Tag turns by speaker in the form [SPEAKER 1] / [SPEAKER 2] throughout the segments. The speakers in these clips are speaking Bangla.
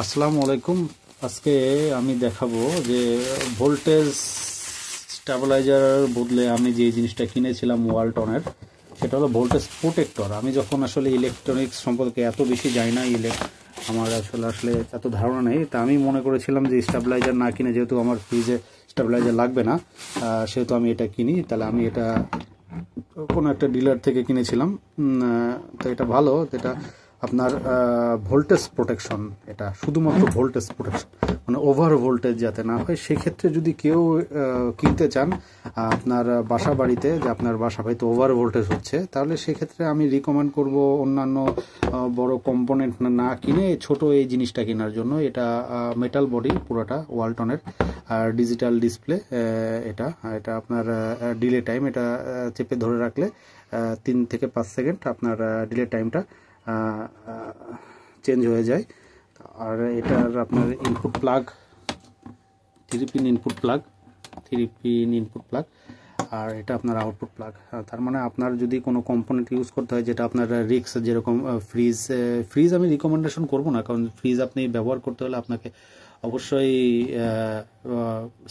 [SPEAKER 1] আসসালামু আলাইকুম। আজকে আমি দেখাবো যে ভোল্টেজ স্টেবিলাইজার বদলে আমি যে জিনিসটা কিনেছিলাম ওয়ালটনের, সেটা হলো ভোল্টেজ প্রোটেক্টর। আমি যখন আসলে ইলেকট্রনিক্স সম্পর্কে এত বেশি জানি না, আমার আসলে এত ধারণা নেই, তা আমি মনে করেছিলাম যে স্টেবিলাইজার না কিনে, যেহেতু আমার ফ্রিজে স্টেবিলাইজার লাগবে না, সেহেতু আমি এটা কিনি। তাহলে আমি এটা কোনো একটা ডিলার থেকে কিনেছিলাম। তো এটা ভালো, এটা আপনার ভোল্টেজ প্রোটেকশন, এটা শুধুমাত্র ভোল্টেজ প্রোটেকশন, মানে ওভার ভোল্টেজ যাতে না হয়। সেক্ষেত্রে যদি কেউ কিনতে চান আপনার বাসা বাড়িতে, যে আপনার বাসা হয়তো ওভার ভোল্টেজ হচ্ছে, তাহলে সেক্ষেত্রে আমি রিকমেন্ড করব অন্যান্য বড় কম্পোনেন্ট না কিনে ছোট এই জিনিসটা কেনার জন্য। এটা মেটাল বডি পুরোটা ওয়ালটনের, আর ডিজিটাল ডিসপ্লে। এটা এটা আপনার ডিলে টাইম, এটা চেপে ধরে রাখলে 3 থেকে 5 সেকেন্ড আপনার ডিলে টাইমটা চেঞ্জ হয়ে যায়। আর এটার আপনার input plug 3 pin input plug, আর এটা আপনার আউটপুট প্লাগ। তার মানে আপনার যদি কোনো কম্পোনেন্ট ইউজ করতে হয় যেটা আপনার রিক্স, যেরকম ফ্রিজ আমি রিকমেন্ডেশন করব না, কারণ ফ্রিজ আপনি ব্যবহার করতে হলে আপনাকে অবশ্যই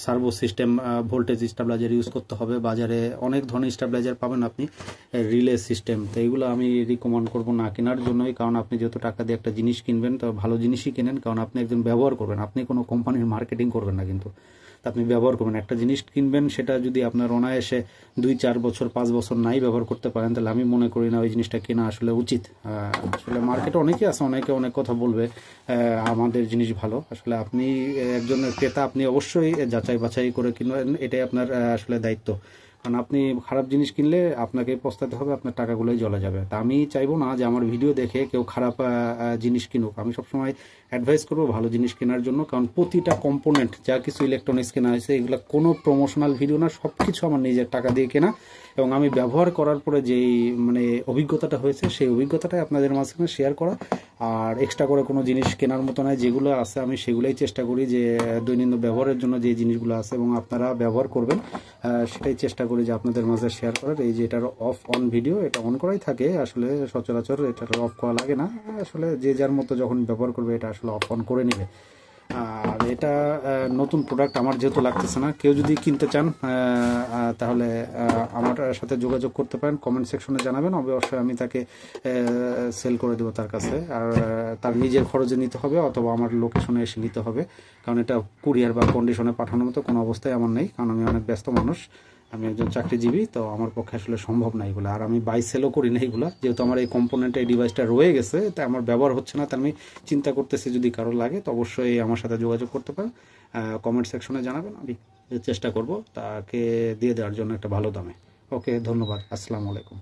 [SPEAKER 1] servo system voltage stabiliser use করতে হবে। বাজারে অনেক ধরনের স্টেবিলাইজার পাবেন আপনি, রিলে সিস্টেম। তো এইগুলো আমি রিকমেন্ড করব না কেনার জন্যই, কারণ আপনি যত টাকা দিয়ে একটা জিনিস কিনবেন তো ভালো জিনিসই কেনেন, কারণ আপনি একজন ব্যবহার করবেন, আপনি কোনো কোম্পানির মার্কেটিং করবেন না, কিন্তু আপনি ব্যবহার করবেন। একটা জিনিস কিনবেন, সেটা যদি আপনার অনায়াসে 2-4 বছর 5 বছর নাই ব্যবহার করতে পারেন, তাহলে আমি মনে করি না ওই জিনিসটা কেনা আসলে উচিত। আসলে মার্কেটে অনেকে আছে, অনেকে অনেক কথা বলবে আমাদের জিনিস ভালো। আসলে আপনি একজন ক্রেতা, আপনি অবশ্যই যাচাই বাছাই করে কিনবেন, এটাই আপনার আসলে দায়িত্ব। কারণ আপনি খারাপ জিনিস কিনলে আপনাকে পস্তাতে হবে, আপনার টাকাগুলোই জ্বলে যাবে। তা আমি চাইবো না যে আমার ভিডিও দেখে কেউ খারাপ জিনিস কিনুক। আমি সবসময় অ্যাডভাইস করবো ভালো জিনিস কেনার জন্য, কারণ প্রতিটা কম্পোনেন্ট যা কিছু ইলেকট্রনিক্স কেনা হয়েছে, এগুলো কোনো প্রমোশনাল ভিডিও না, সব কিছু আমার নিজের টাকা দিয়ে কেনা। এবং আমি ব্যবহার করার পরে যেই অভিজ্ঞতাটা হয়েছে, সেই অভিজ্ঞতাটাই আপনাদের মাঝখানে শেয়ার করা। আর এক্সট্রা করে কোনো জিনিস কেনার মতো নয়, যেগুলো আছে আমি সেগুলোই চেষ্টা করি যে দৈনন্দিন ব্যবহারের জন্য যে জিনিসগুলো আছে এবং আপনারা ব্যবহার করবেন, সেটাই চেষ্টা করি যে আপনাদের মাঝে শেয়ার করার। এই যে এটার অফ অন ভিডিও, এটা অন করাই থাকে, আসলে সচরাচর এটার অফ করা লাগে না। আসলে যে যার মতো যখন ব্যবহার করবে এটা আসলে অফ অন করে নেবে। আর এটা নতুন প্রোডাক্ট, আমার যেহেতু লাগতেছে না। কেউ যদি কিনতে চান তাহলে আমার সাথে যোগাযোগ করতে পারেন, কমেন্ট সেকশনে জানাবেন, অবশ্যই আমি তাকে সেল করে দেবো তার কাছে। আর তার নিজের খরচে নিতে হবে অথবা আমার লোকেশনে এসে নিতে হবে, কারণ এটা কুরিয়ার বা কন্ডিশনে পাঠানোর মতো কোনো অবস্থায় আমার নেই, কারণ আমি অনেক ব্যস্ত মানুষ, আমি একজন চাকরিজীবী। তো আমার পক্ষে আসলে সম্ভব না এগুলো, আর আমি বাই সেলও করি না এগুলো। যেহেতু আমার এই কম্পোনেন্ট, এই ডিভাইসটা রয়ে গেছে, তাই আমার ব্যবহার হচ্ছে না, তাই আমি চিন্তা করতেছি যদি কারো লাগে তো অবশ্যই আমার সাথে যোগাযোগ করতে পারেন। কমেন্ট সেকশনে জানাবেন, আমি চেষ্টা করব তাকে দিয়ে দেওয়ার জন্য একটা ভালো দামে। ওকে, ধন্যবাদ। আসসালামু আলাইকুম।